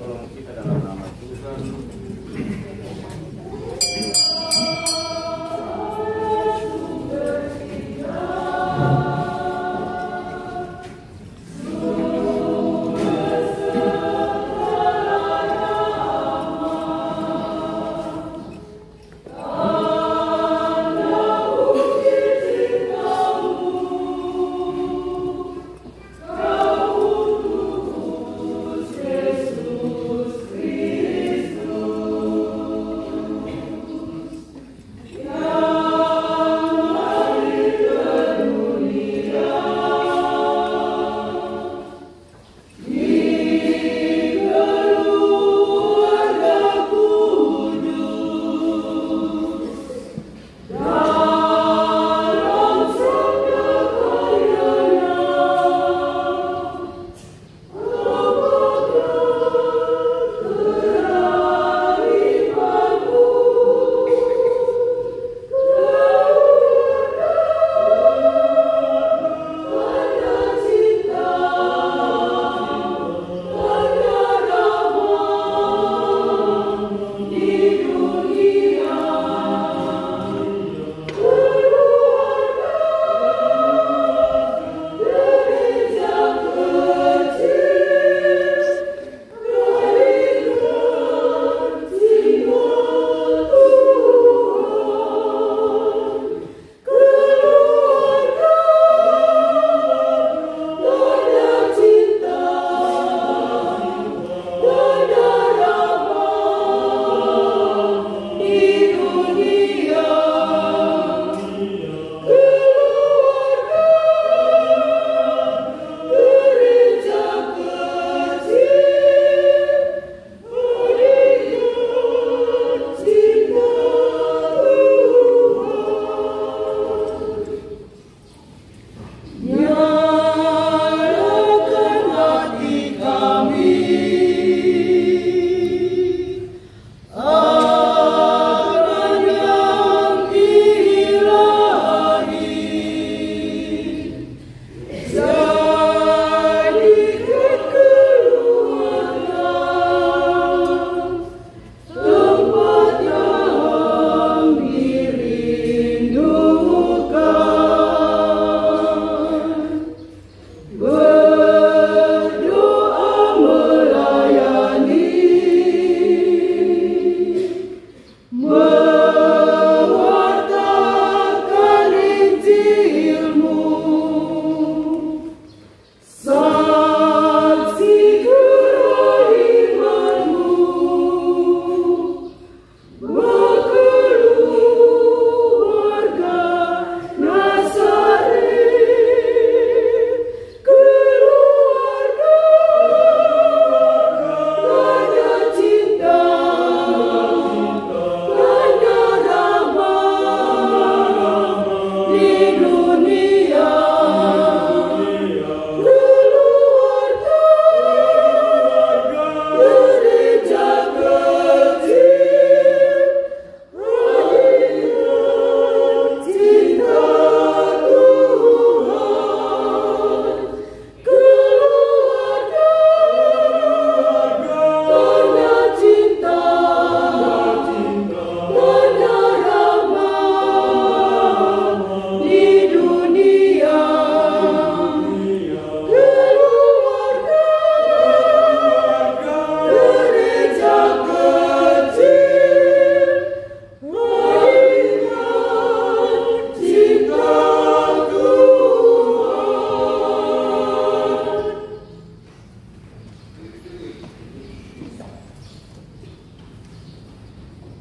pertolongan kita dalam nama Tuhan.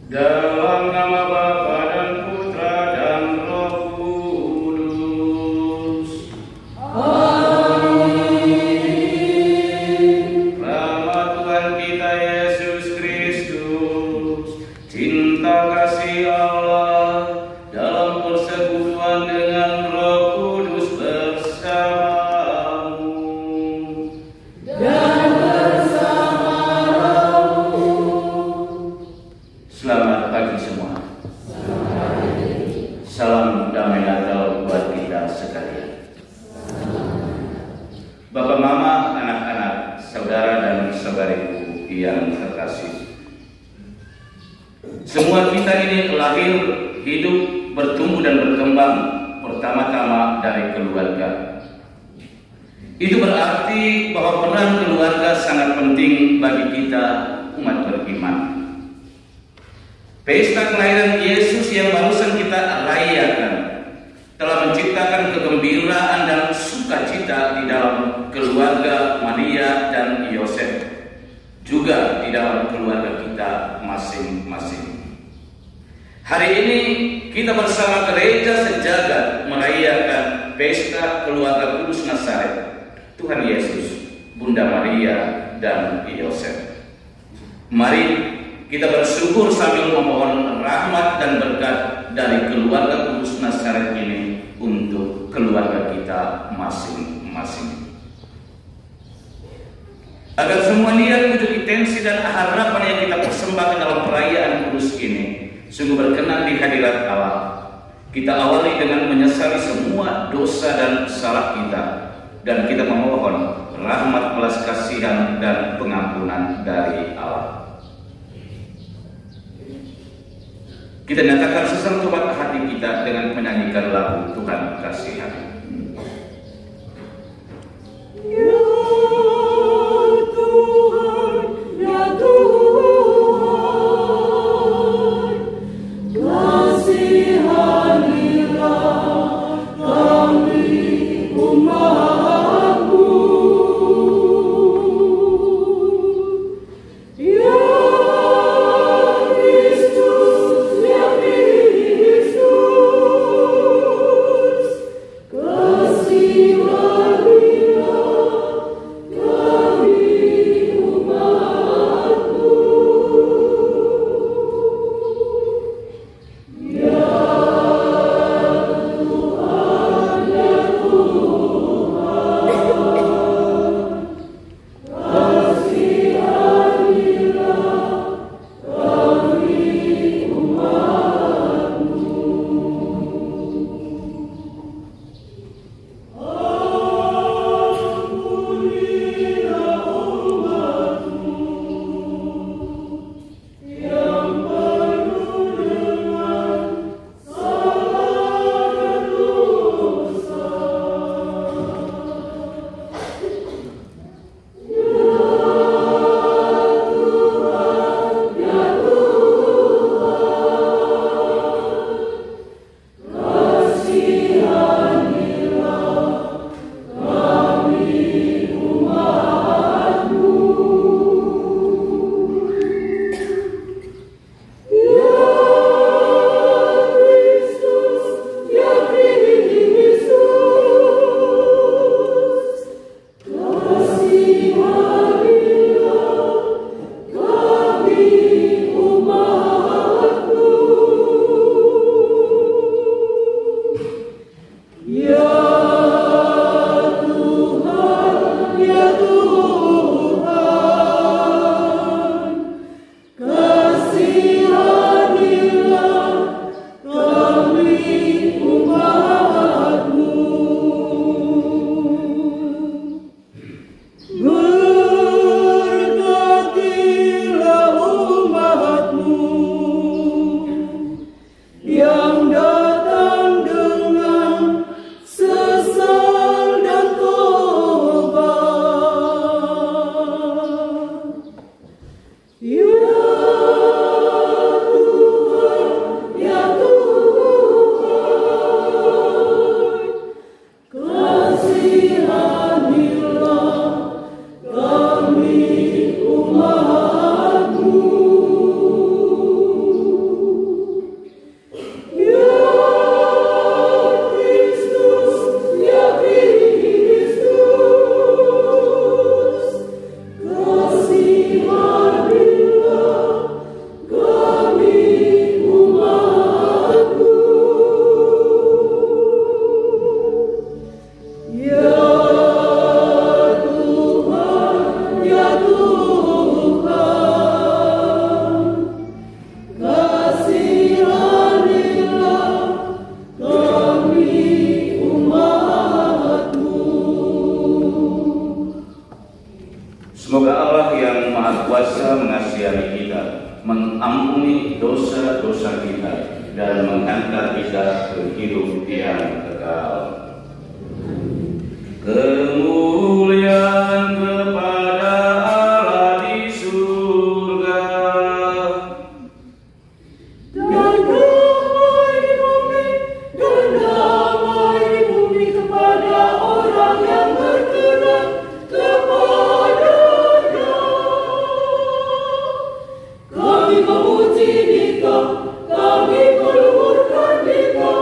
Dalam nama Bapa dan Putra dan Roh Kudus. Amin. Rahmat Tuhan kita Yesus Kristus, cinta kasih Allah dalam persekutuan dengan Roh Kudus bersamamu dan bersama rohmu. Selamat pagi semua. Salam damai Natal buat kita sekalian. Bapak, Mama, anak-anak, saudara dan saudariku, yang terkasih. Semua kita ini lahir, hidup, bertumbuh dan berkembang pertama-tama dari keluarga. Itu berarti bahwa peran keluarga sangat penting bagi kita umat beriman. Pesta kelahiran Yesus yang barusan kita rayakan telah menciptakan kegembiraan dan sukacita di dalam keluarga Maria dan Yosef, juga di dalam keluarga kita masing-masing. Hari ini kita bersama gereja sejagat merayakan pesta keluarga kudus Nazaret, Tuhan Yesus, Bunda Maria dan Yosef. Mari kita bersyukur sambil memohon rahmat dan berkat dari keluarga kudus Nazaret ini untuk keluarga kita masing-masing. Agar semua niat, wujud, intensi dan harapan yang kita persembahkan dalam perayaan kudus ini sungguh berkenan di hadirat Allah. Kita awali dengan menyesali semua dosa dan salah kita, dan kita memohon rahmat, belas kasihan dan pengampunan dari Allah. Kita nyatakan sesal tobat hati kita dengan menyanyikan lagu Tuhan Kasihani. Ya Tuhan, ya Tuhan, kasihanilah kami umat-Mu. Ya Kristus, ya Kristus, Semoga Allah yang Maha Kuasa mengasihi kita, mengampuni dosa-dosa kita, dan menghantar kita ke hidup yang kekal. Kemuliaan kepada Allah di surga, Dan damai di bumi kepada orang yang berkenan kepadanya. Kami memuji Dikau, kami meluhurkan Dikau,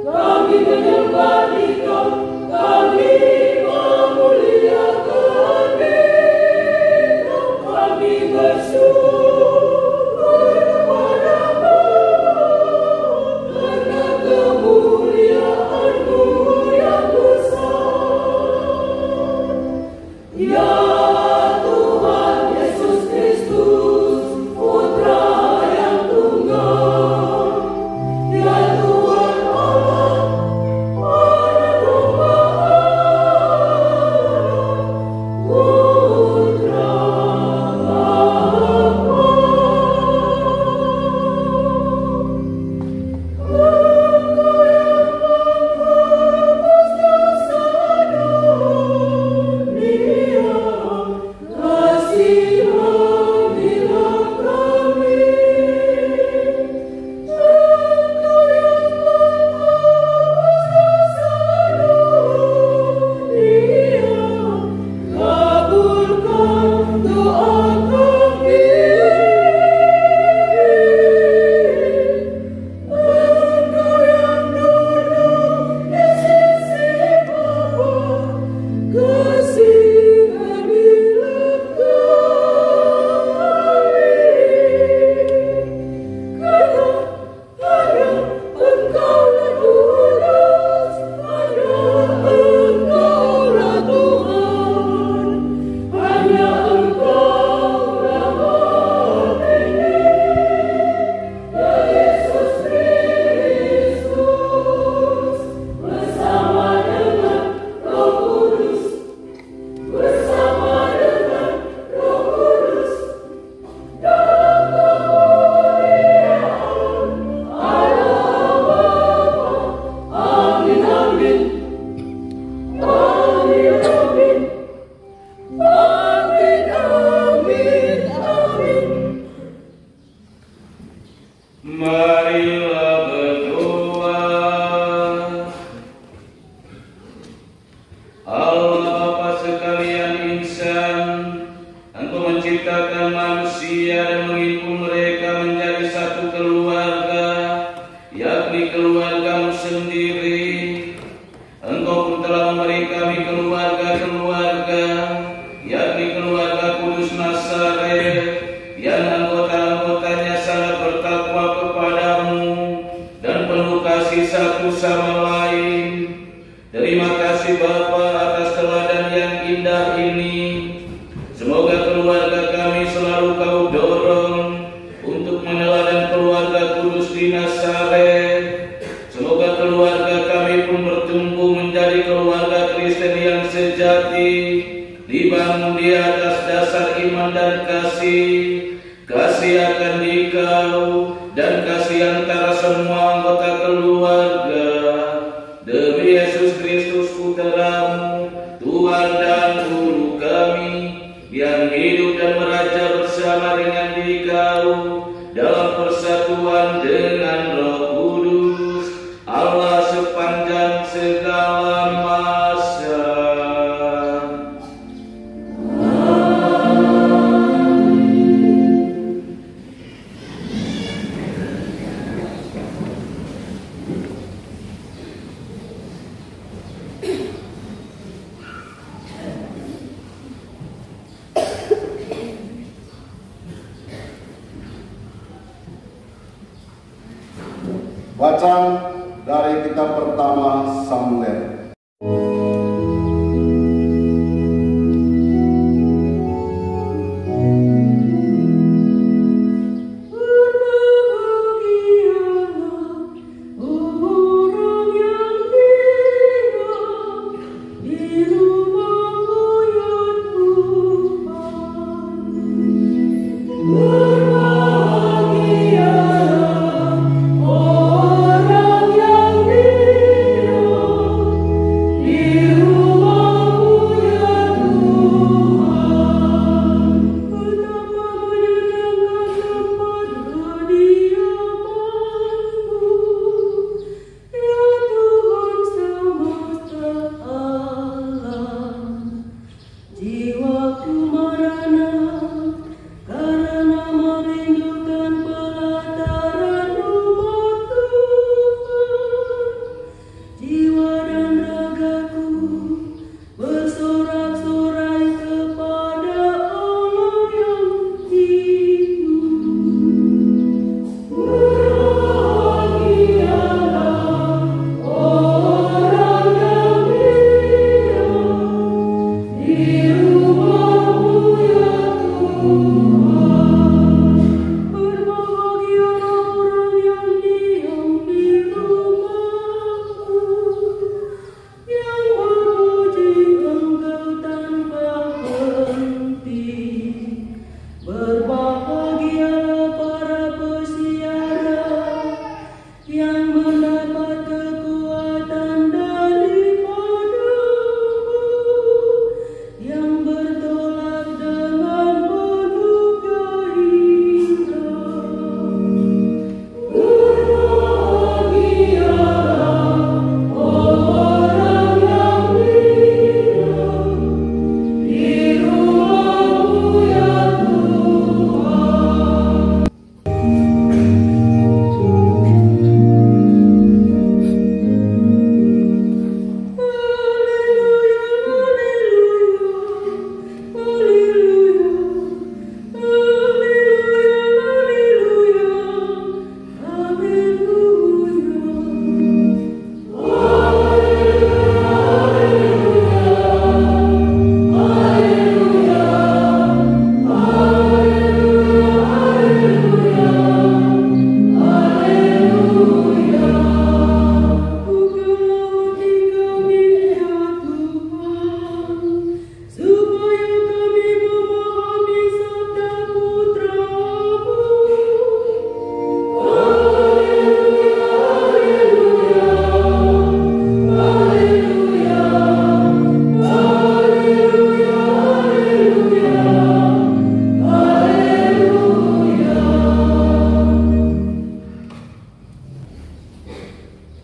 kami menyembah Dikau, kami memuliakan Dikau, kami bersyukur kepadamu karena kemuliaan-Mu yang besar. Ya Tuhan Yesus Kristus, Putra yang tunggal, ya Tuhan Allah, Anak Domba Allah, Putra Bapa. Engkau yang menghapus dosa dunia, kasihanilah kami. Engkau yang menghapus dosa dunia, kabulkan doa kami. Engkau yang duduk di sisi Bapa, kasihanilah kami. Karena Engkaulah kudus, hanya Engkaulah Tuhan, hanya Engkaulah Maha Tinggi. Ya Yesus Kristus, bersama dengan Roh Kudus, bersama dengan Roh Kudus, dalam kemuliaan Allah Bapa. Amin, amin. Amin, amin. Amin, amin, amin. Marilah berdoa. Allah Bapa sekalian insan, Engkau menciptakan manusia dan menghimpun mereka menjadi satu keluarga, yakni keluarga-Mu sendiri. Engkau pun telah memberi kami keluarga-keluarga, yakni keluarga Kudus Nazaret, yang anggota-anggotanya sangat bertakwa kepadamu dan penuh kasih satu sama lain. Terima kasih Bapa atas teladan yang indah ini. Semoga keluarga kami selalu Kau dorong untuk meneladan keluarga Kudus di Nazaret. Semoga keluarga kami pun bertumbuh menjadi keluarga Kristen yang sejati, dibangun di atas dasar iman dan kasih akan Dikau dan kasih antara semua anggota keluarga. Demi Yesus Kristus Putra-Mu, Tuhan dan Guru kami, yang hidup dan meraja bersama dengan Dikau dalam persatuan dengan Roh Kudus, Allah sepanjang segala masa. Bacaan dari kitab pertama Samuel. Di rumahmu yang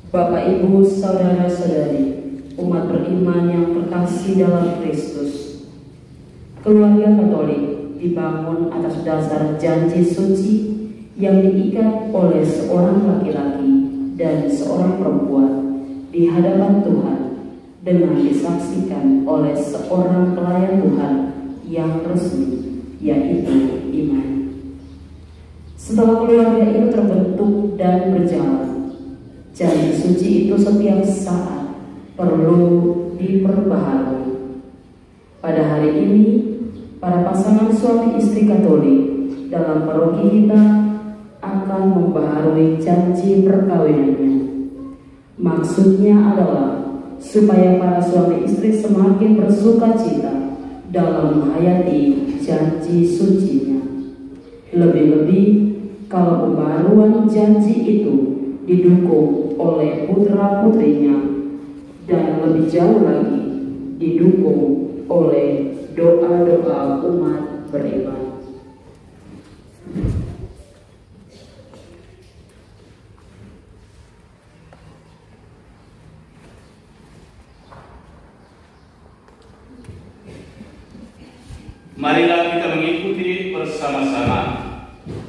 Bapak, Ibu, saudara-saudari, umat beriman yang terkasih dalam Kristus. Keluarga Katolik dibangun atas dasar janji suci yang diikat oleh seorang laki-laki dan seorang perempuan di hadapan Tuhan dengan disaksikan oleh seorang pelayan Tuhan yang resmi, yaitu iman. Setelah keluarga itu terbentuk dan berjalan, janji suci itu setiap saat perlu diperbaharui. Pada hari ini, para pasangan suami istri Katolik dalam paroki kita akan membaharui janji perkawinannya. Maksudnya adalah supaya para suami istri semakin bersukacita dalam menghayati janji sucinya. Lebih-lebih kalau pembaharuan janji itu didukung oleh putra-putrinya, dan lebih jauh lagi didukung oleh doa-doa umat beriman. Marilah kita mengikuti bersama-sama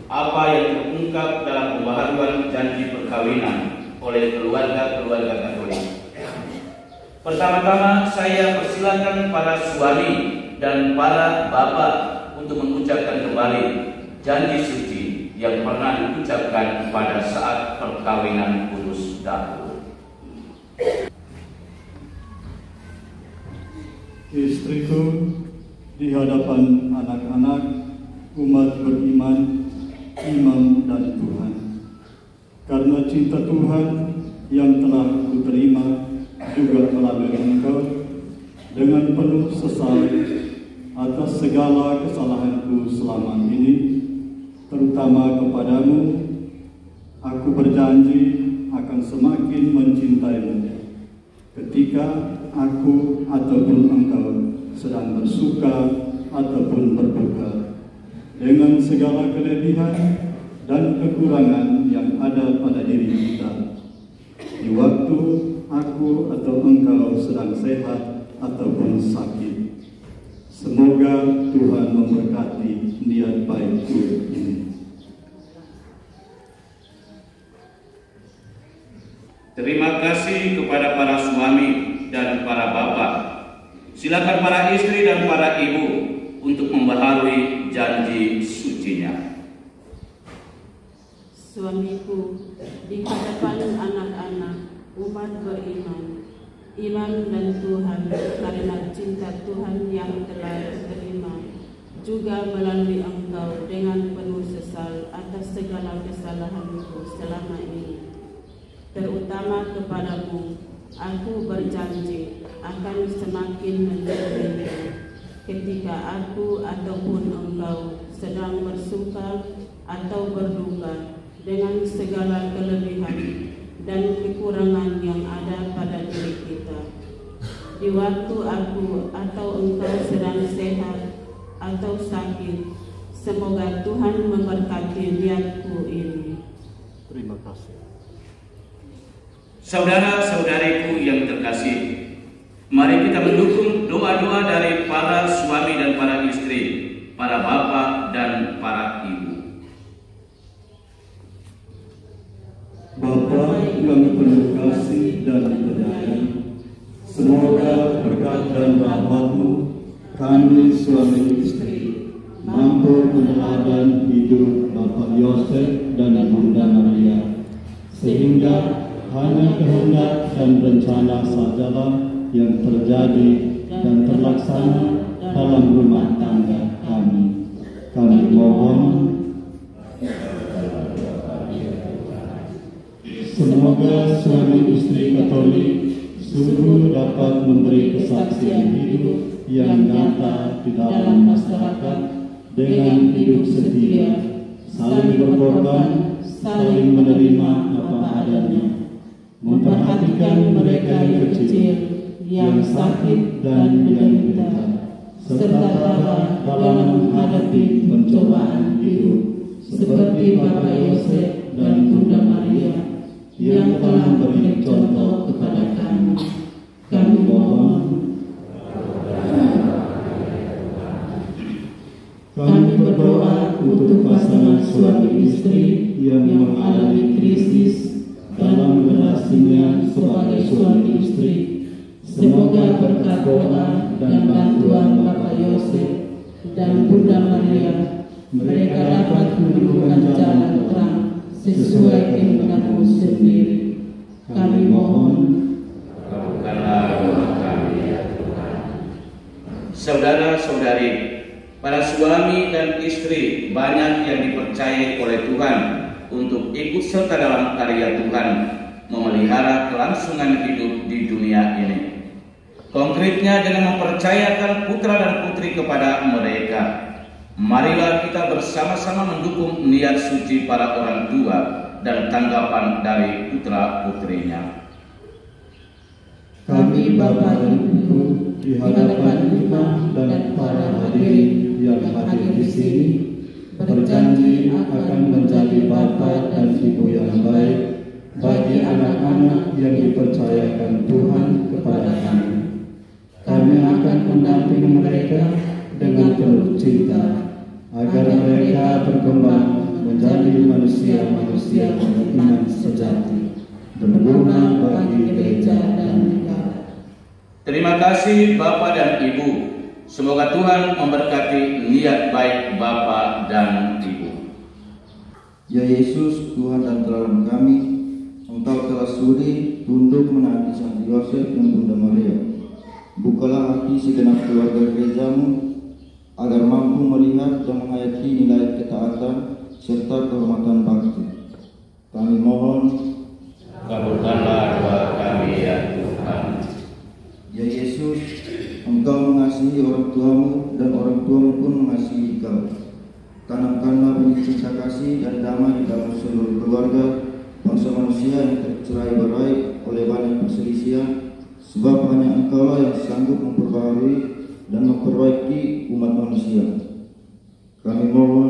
apa yang terungkap dalam pembaharuan janji perkawinan oleh keluarga-keluarga Katolik. Pertama-tama saya persilakan para suami dan para bapak untuk mengucapkan kembali janji suci yang pernah diucapkan pada saat perkawinan kudus dahulu. Istriku, di hadapan anak-anak, umat beriman, imam dan Tuhan, karena cinta Tuhan yang telah kuterima juga melalui Engkau, dengan penuh sesal atas segala kesalahanku selama ini, terutama kepadamu, aku berjanji akan semakin mencintaimu ketika aku ataupun engkau sedang bersuka ataupun berduka, dengan segala kelebihan dan kekurangan yang ada pada diri kita, di waktu aku atau engkau sedang sehat ataupun sakit. Semoga Tuhan memberkati niat baikku ini. Terima kasih kepada para suami dan para bapak. Silakan para istri dan para ibu untuk membaharui janji sucinya. Suamiku, di hadapan anak-anak, umat beriman, iman dan Tuhan karena cinta Tuhan yang telah diterima, juga melalui Engkau dengan penuh sesal atas segala kesalahanku selama ini. Terutama kepadamu, aku berjanji akan semakin mencintaimu ketika aku ataupun Engkau sedang bersuka atau berduka dengan segala kelebihan dan kekurangan yang ada pada diri kita. Di waktu aku atau Engkau sedang sehat atau sakit, semoga Tuhan memberkati niatku ini. Terima kasih. Saudara-saudariku yang terkasih, mari kita mendukung doa-doa dari para suami dan para istri, para bapak dan para ibu. Bapa yang penuh kasih dan penyayang, semoga berkat dan rahmat-Mu kami suami istri mampu meneladan hidup Bapak Yosef dan Bunda Maria, sehingga hanya kehendak dan rencana sajalah yang terjadi dan terlaksana dalam rumah tangga kami. Kami mohon semoga suami istri Katolik sungguh dapat memberi kesaksian hidup yang nyata di dalam masyarakat dengan hidup setia, saling berkorban, saling menerima apa adanya, memperhatikan mereka yang kecil, yang sakit dan menderita, serta tabah dalam menghadapi pencobaan hidup, seperti Bapak Yosef dan Bunda Maria yang telah memberi contoh kepada kami. Kami mohon, kami berdoa untuk pasangan suami istri yang mengalami krisis dalam relasinya sebagai suami istri. Semoga berkat doa dan bantuan Bapak Yosef dan Bunda Maria, mereka dapat menemukan jalan terang sesuai kehendak-Mu sendiri. Kami mohon, Kabulkanlah doa kami ya Tuhan. Saudara-saudari, para suami dan istri banyak yang dipercayai oleh Tuhan untuk ikut serta dalam karya Tuhan memelihara kelangsungan hidup di dunia ini. Konkretnya dengan mempercayakan putra dan putri kepada mereka. Marilah kita bersama-sama mendukung niat suci para orang tua dan tanggapan dari putra-putrinya. kami Bapak Ibu di hadapan imam dan para hadirin yang hadir di sini berjanji akan menjadi bapa dan ibu yang baik bagi anak-anak yang dipercayakan Tuhan kepada kami. Kami akan mendampingi mereka dengan penuh cinta agar mereka berkembang menjadi manusia-manusia beriman sejati, berguna bagi gereja dan negara. Terima kasih Bapak dan Ibu. Semoga Tuhan memberkati niat baik Bapak dan Ibu. Ya Yesus, Tuhan dan Teladan kami, Engkau telah sudi tunduk menaati Santo Yosef dan Bunda Maria. Bukalah hati segenap keluarga gereja-Mu agar mampu melihat dan menghayati nilai ketaatan serta kehormatan bakti. Kami mohon, Kabulkanlah doa kami ya Tuhan. Ya Yesus, Engkau mengasihi orang tuamu dan orang tuamu pun mengasihi Engkau. Tanamkanlah benih cinta kasih dan damai di dalam seluruh keluarga bangsa manusia yang tercerai-berai oleh banyak perselisihan, sebab hanya Engkaulah yang sanggup memperbaharui dan memperbaiki umat manusia. Kami mohon,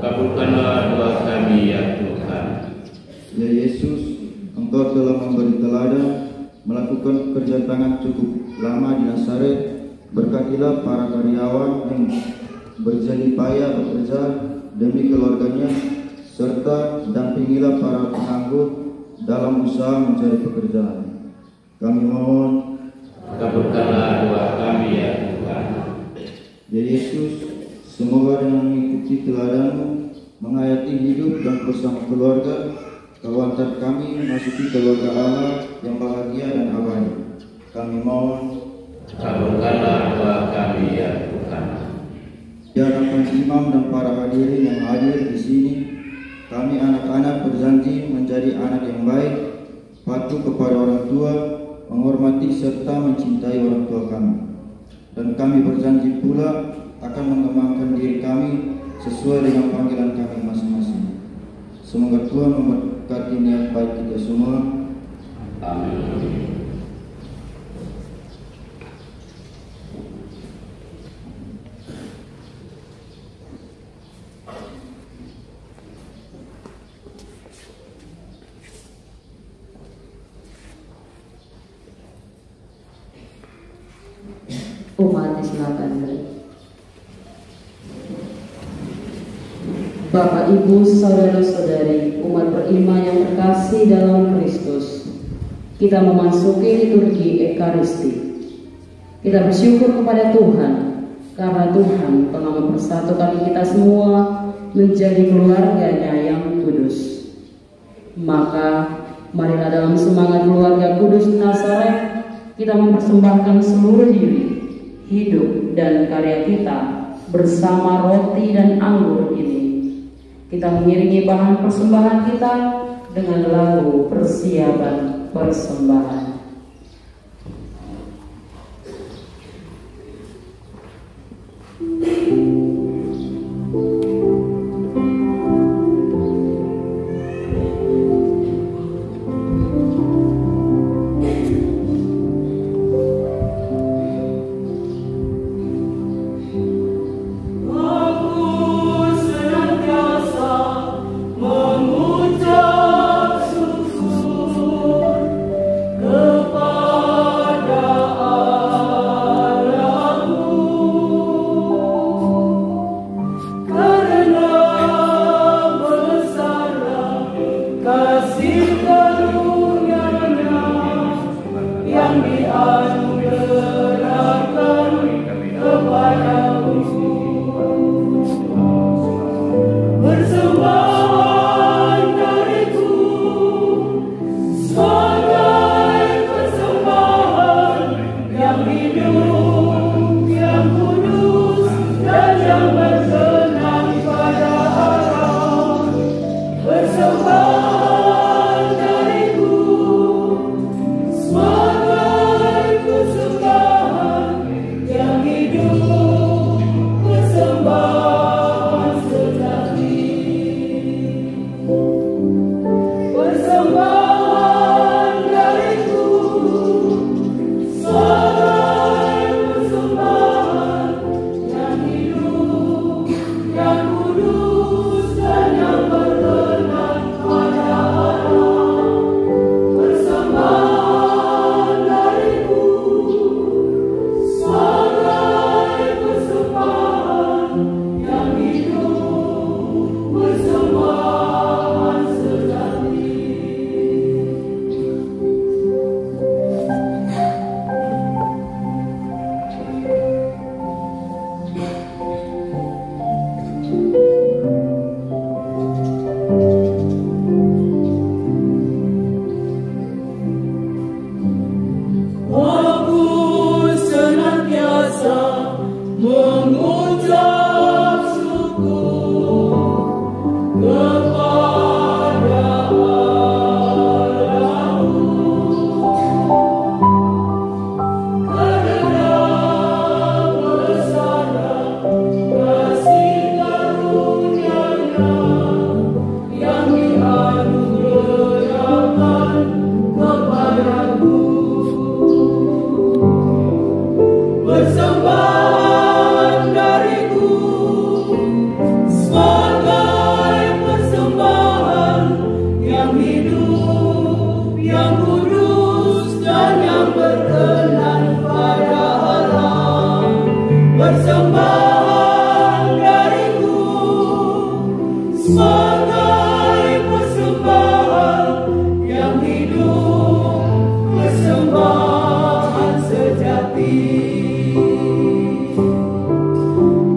Kabulkanlah doa kami ya Tuhan. Ya Yesus, Engkau telah memberi teladan melakukan pekerjaan tangan cukup lama di Nazaret. Berkatilah para karyawan yang berjerih payah bekerja demi keluarganya, serta dampingilah para penganggur dalam usaha mencari pekerjaan. Kami mohon, Kabulkanlah doa kami ya Tuhan. Ya Yesus, semoga dengan mengikuti teladan-Mu, menghayati hidup dan bersama keluarga, Kau antar kami memasuki keluarga Allah yang bahagia dan abadi. Kami mohon, Kabulkanlah doa kami ya Tuhan. di hadapan imam dan para hadirin yang hadir di sini, kami anak-anak berjanji menjadi anak yang baik, patuh kepada orang tua, menghormati serta mencintai orang tua kami. Dan kami berjanji pula akan mengembangkan diri kami sesuai dengan panggilan kami masing-masing. Semoga Tuhan memberkati niat baik kita semua. Amin. Umat silakan. Bapak, Ibu, saudara-saudari, umat beriman yang terkasih dalam Kristus, kita memasuki liturgi Ekaristi. Kita bersyukur kepada Tuhan karena Tuhan telah mempersatukan kita semua menjadi keluarganya yang kudus. Maka marilah dalam semangat keluarga kudus Nazaret kita mempersembahkan seluruh diri, hidup dan karya kita bersama roti dan anggur ini. Kita mengiringi bahan persembahan kita dengan lagu persiapan persembahan.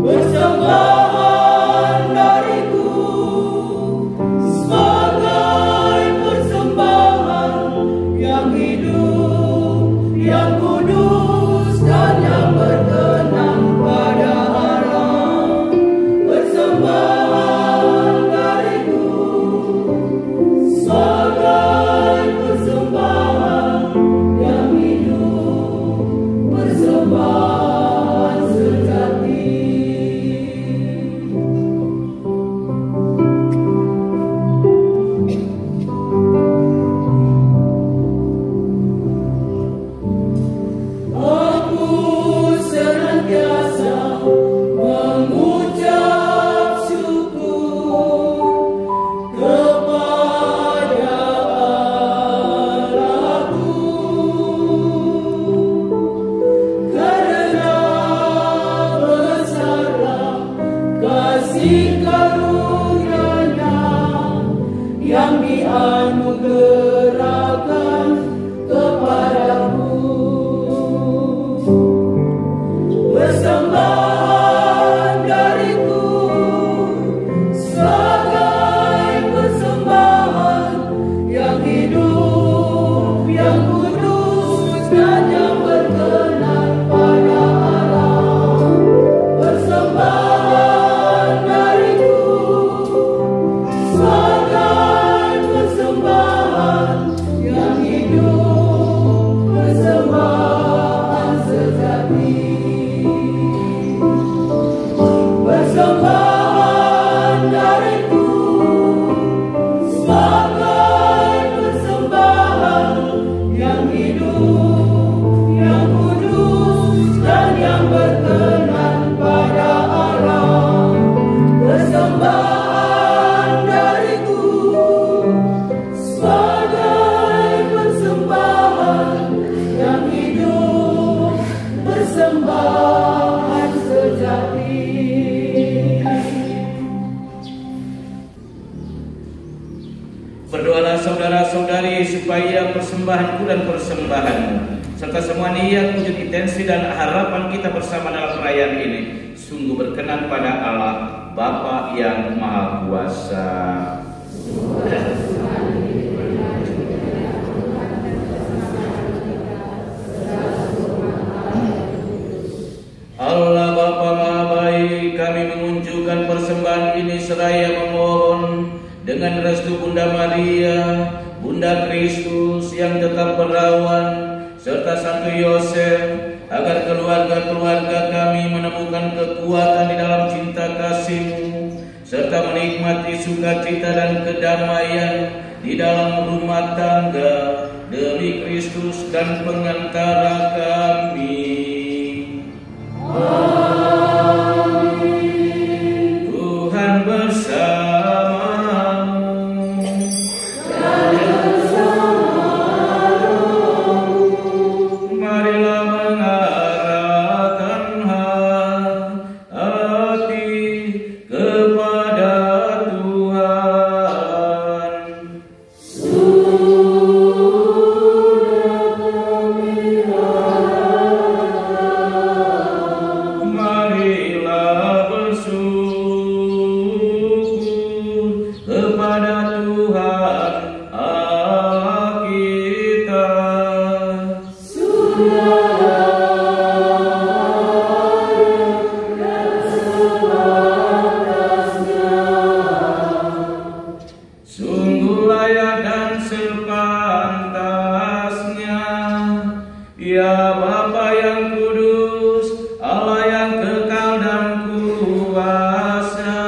Persembahan dariku sebagai persembahanku dan persembahanmu, serta semua niat, wujud, intensi dan harapan kita bersama dalam perayaan ini sungguh berkenan pada Allah Bapa yang Maha Kuasa. Allah Bapa Maha Baik, kami mengunjukkan persembahan ini seraya memohon dengan restu Bunda Maria, Bunda Kristus yang tetap perawan, serta Santo Yosef, agar keluarga-keluarga kami menemukan kekuatan di dalam cinta kasih-Mu, serta menikmati sukacita dan kedamaian di dalam rumah tangga demi Kristus dan pengantara kami. Amin. Tuhan bersamamu. Marilah mengarahkan hati kepada Tuhan. Marilah bersyukur kepada Tuhan Allah kita. Sungguh layak dan sepantasnya, ya Bapa yang kudus, Allah yang kekal dan kuasa,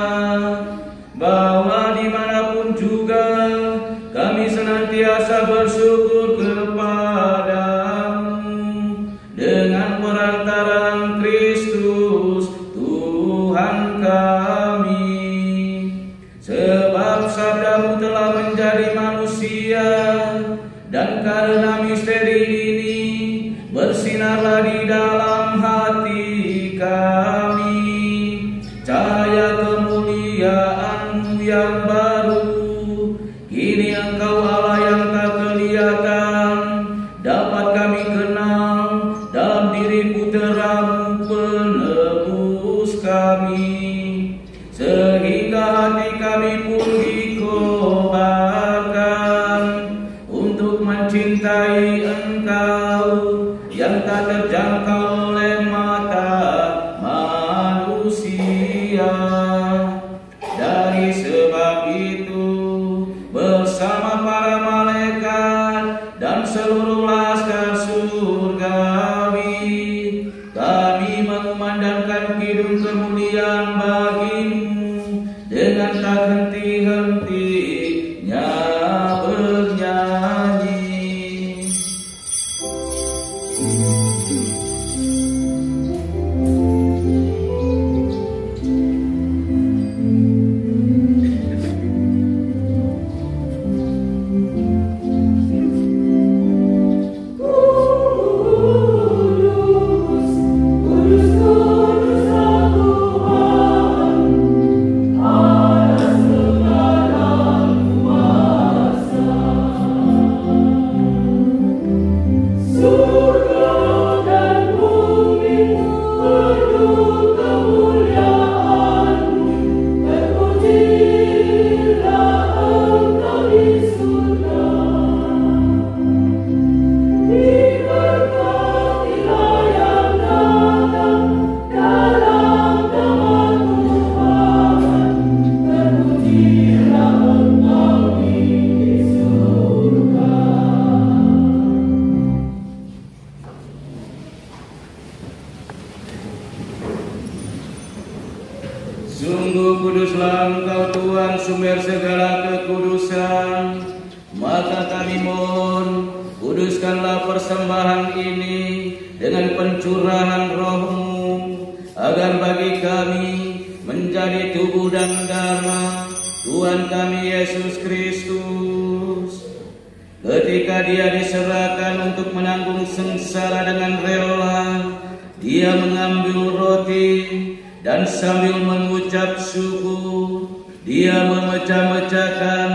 bahwa dimanapun juga kami senantiasa bersyukur kepadamu dengan perantaraan Kristus Tuhan kami. Sebab sabda-Mu telah menjadi manusia, dan karena misteri ini bersinarlah di dalam hati kami cahaya kemuliaan-Mu yang baru. Kini Engkau Allah yang tak kelihatan dapat kami kenal dalam diri Putra-Mu penebus kami, sehingga hati kami pun dikobarkan untuk mencintai Engkau yang tak terjangkau oleh mata manusia. Dari sebab itu, bersama para malaikat dan seluruh laskar surgawi, kami mengumandangkan kidung kemuliaan bagi-Mu dengan tak henti-hentinya bernyanyi. Sungguh kuduslah Engkau Tuhan, sumber segala kekudusan. Maka kami mohon, kuduskanlah persembahan ini dengan pencurahan Roh-Mu, agar bagi kami menjadi tubuh dan darah Tuhan kami Yesus Kristus. Ketika Dia diserahkan untuk menanggung sengsara dengan rela, Dia mengambil roti dan sambil mengucap syukur, Dia memecah-mecahkan,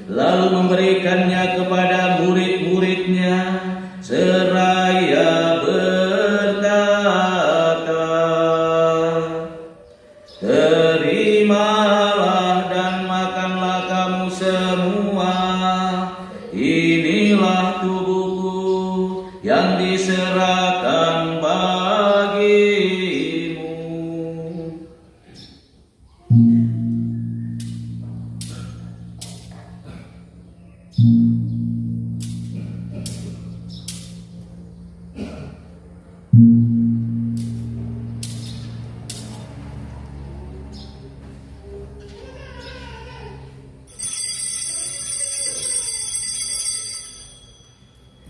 lalu memberikannya kepada murid-murid murid-muridnya seraya berkata, "Terimalah dan makanlah kamu semua, inilah tubuhku yang diserahkan bagimu."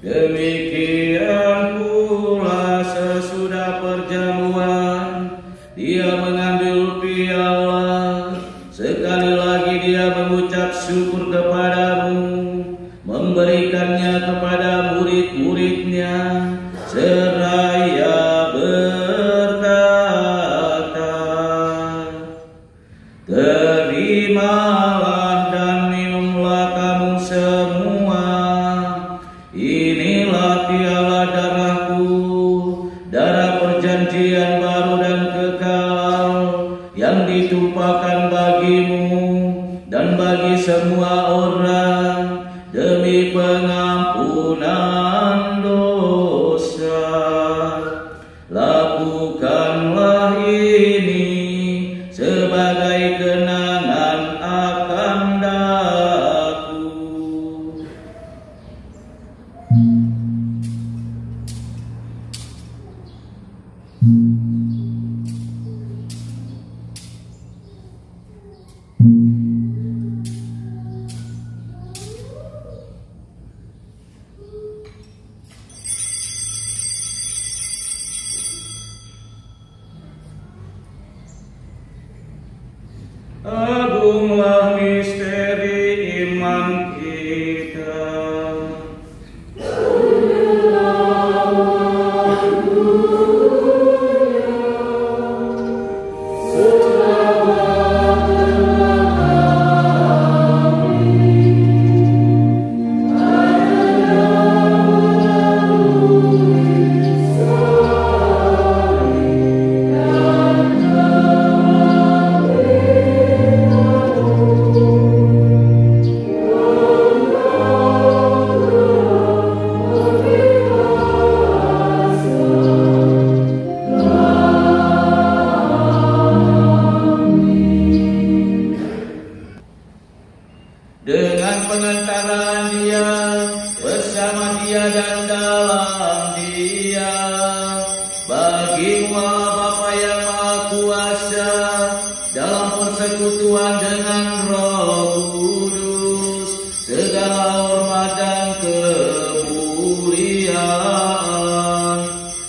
Demikian pula sesudah perjamuan, dia mengambil piala. Sekali lagi dia mengucap syukur kepadamu, memberikannya kepada murid-muridnya, seraya berkata, "Terimalah dan minumlah kamu semua, inilah piala darahku, darah perjanjian baru dan kekal, yang ditumpahkan bagimu dan bagi semua orang demi pengampunan dosa. Lakukanlah ini sebagai kenangan akan daku." Agunglah misteri iman kita. Dengan pengantaran dia, bersama dia dan dalam dia, bagimu Allah Bapa yang Maha Kuasa, dalam persekutuan dengan Roh Kudus, segala hormat dan kemuliaan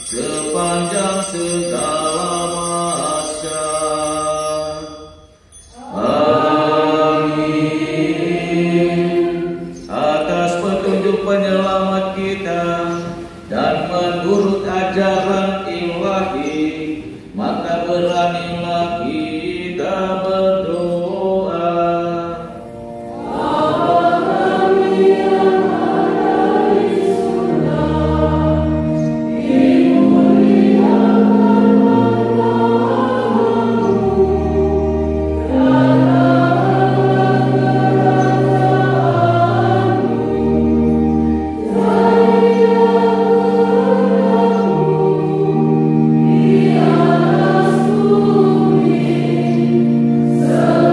sepanjang segala masa. Atas petunjuk penyelamat kita dan menurut ajaran ilahi, maka beranilah kita berdoa. Yeah.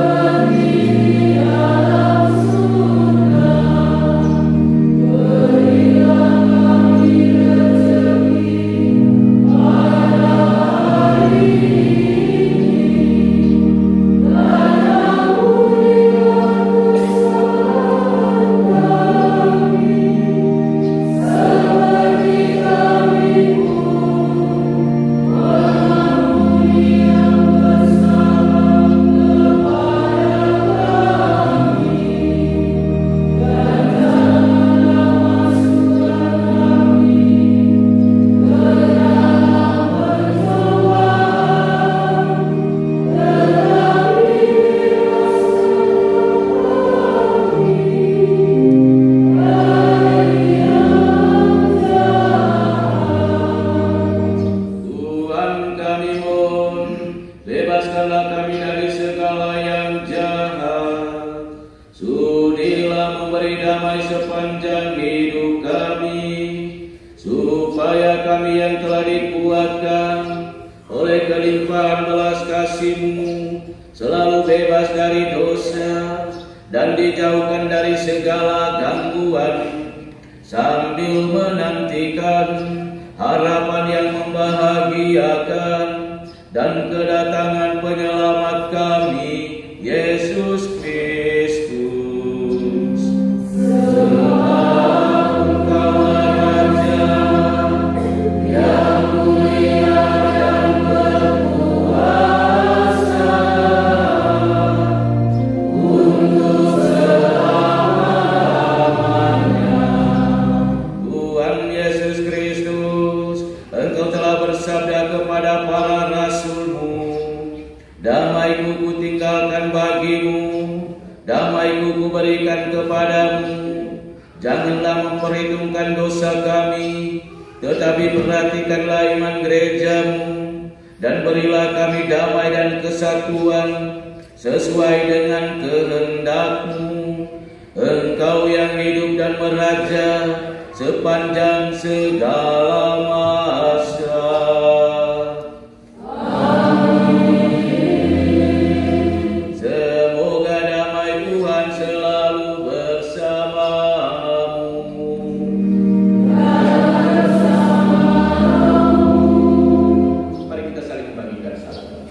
bebaskanlah kami dari segala yang jahat. Sudilah memberi damai sepanjang hidup kami, supaya kami yang telah dikuatkan oleh kelimpahan belas kasih-Mu selalu bebas dari dosa dan dijauhkan dari segala gangguan, sambil menantikan harapan yang membahagiakan dan kedatangan penyelamat kami, Yesus Kristus. Sebab Engkaulah Raja yang mulia dan berkuasa untuk selama-lamanya. Tuhan Yesus Kristus, Engkau telah bersabda kepada para rasul-Mu, damai-Ku kutinggalkan bagimu, damai-Ku kuberikan kepadamu. Janganlah memperhitungkan dosa kami, tetapi perhatikanlah iman gereja-Mu, dan berilah kami damai dan kesatuan sesuai dengan kehendak-Mu. Engkau yang hidup dan meraja sepanjang segala masa. Semoga damai Tuhan selalu bersamamu. Mari kita saling membagikan salam.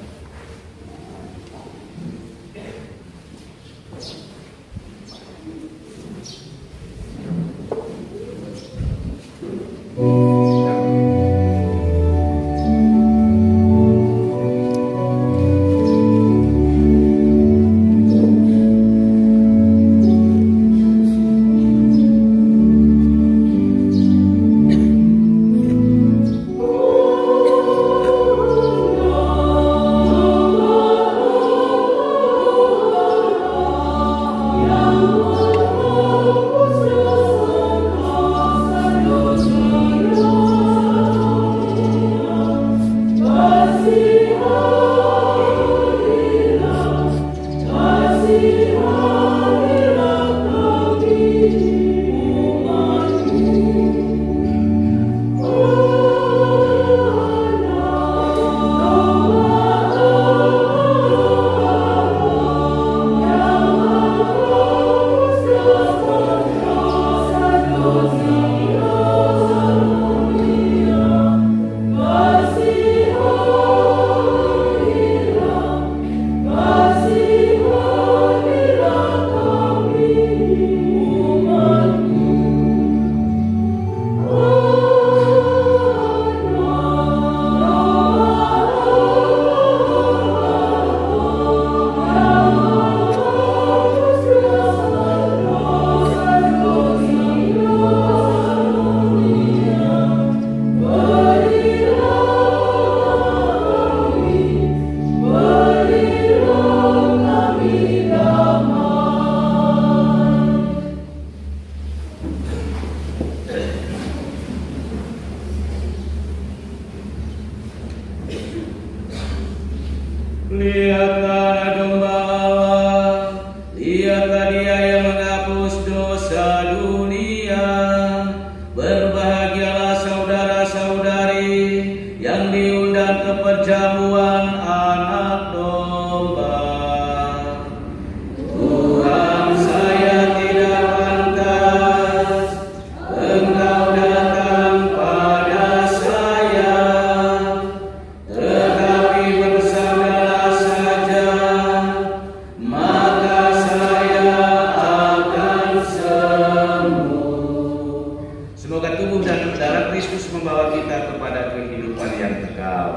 Lihatlah domba Allah, lihatlah Dia yang menghapus dosa dunia. Berbahagialah saudara-saudari yang diundang ke perjamuan anak domba. Tuhan, saya tidak pantas Engkau datang pada saya, tetapi bersabdalah saja, maka saya akan sembuh. Semoga tubuh dan darah Kristus membawa kita kepada kehidupan yang kekal.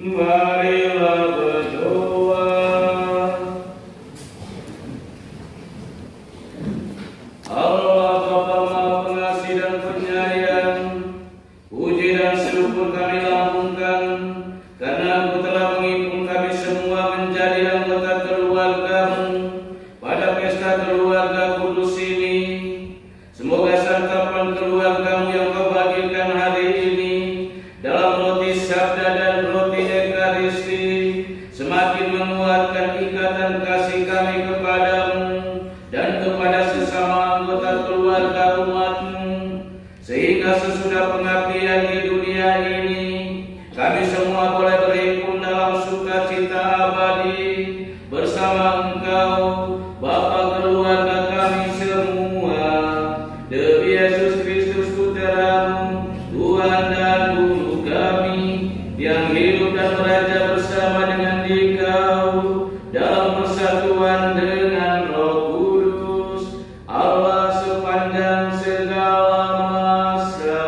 Marilah berdoa. Allah Bapa Maha Pengasih dan Penyayang, puji dan syukur kami lambungkan karena Engkau telah menghimpun kami semua menjadi anggota keluarga-Mu pada pesta keluarga kudus ini. Semoga santapan keluarga-Mu yang Kau bagikan hari ini dalam roti sabda dan roti ekaristi semakin menguatkan ikatan kasih kami kepadamu dan kepada sesama anggota keluarga umat-Mu, sehingga sesudah pengabdian di dunia ini kami semua boleh berhimpun dalam sukacita abadi bersama Engkau, Bapa keluarga kami semua, demi Yesus Kristus Putra-Mu, Tuhan dan Guru kami, yang hidup dan beraja bersama dengan Dikau dalam persatuan dengan Roh Kudus, Allah sepanjang segala masa.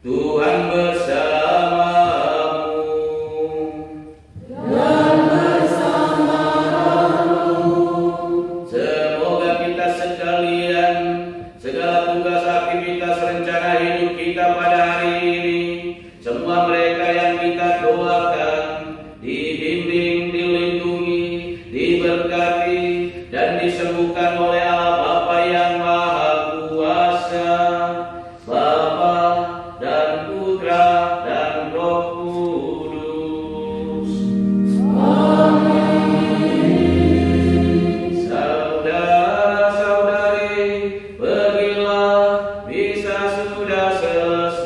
Tuhan bersamamu. Semoga kita sekalian, segala tugas aktivitas rencana hidup kita pada hari ini, semua mereka yang kita doakan, dibimbing, dilindungi, diberkati, dan disembuhkan oleh Allah Bapa yang Maha Kuasa, Bapa dan Putra dan Roh Kudus. Saudara-saudari, pergilah, misa sudah selesai.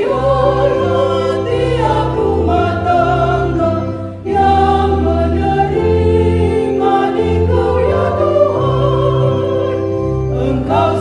Bahagialah tiap rumah tangga yang menerima Dikau ya Tuhan. Engkau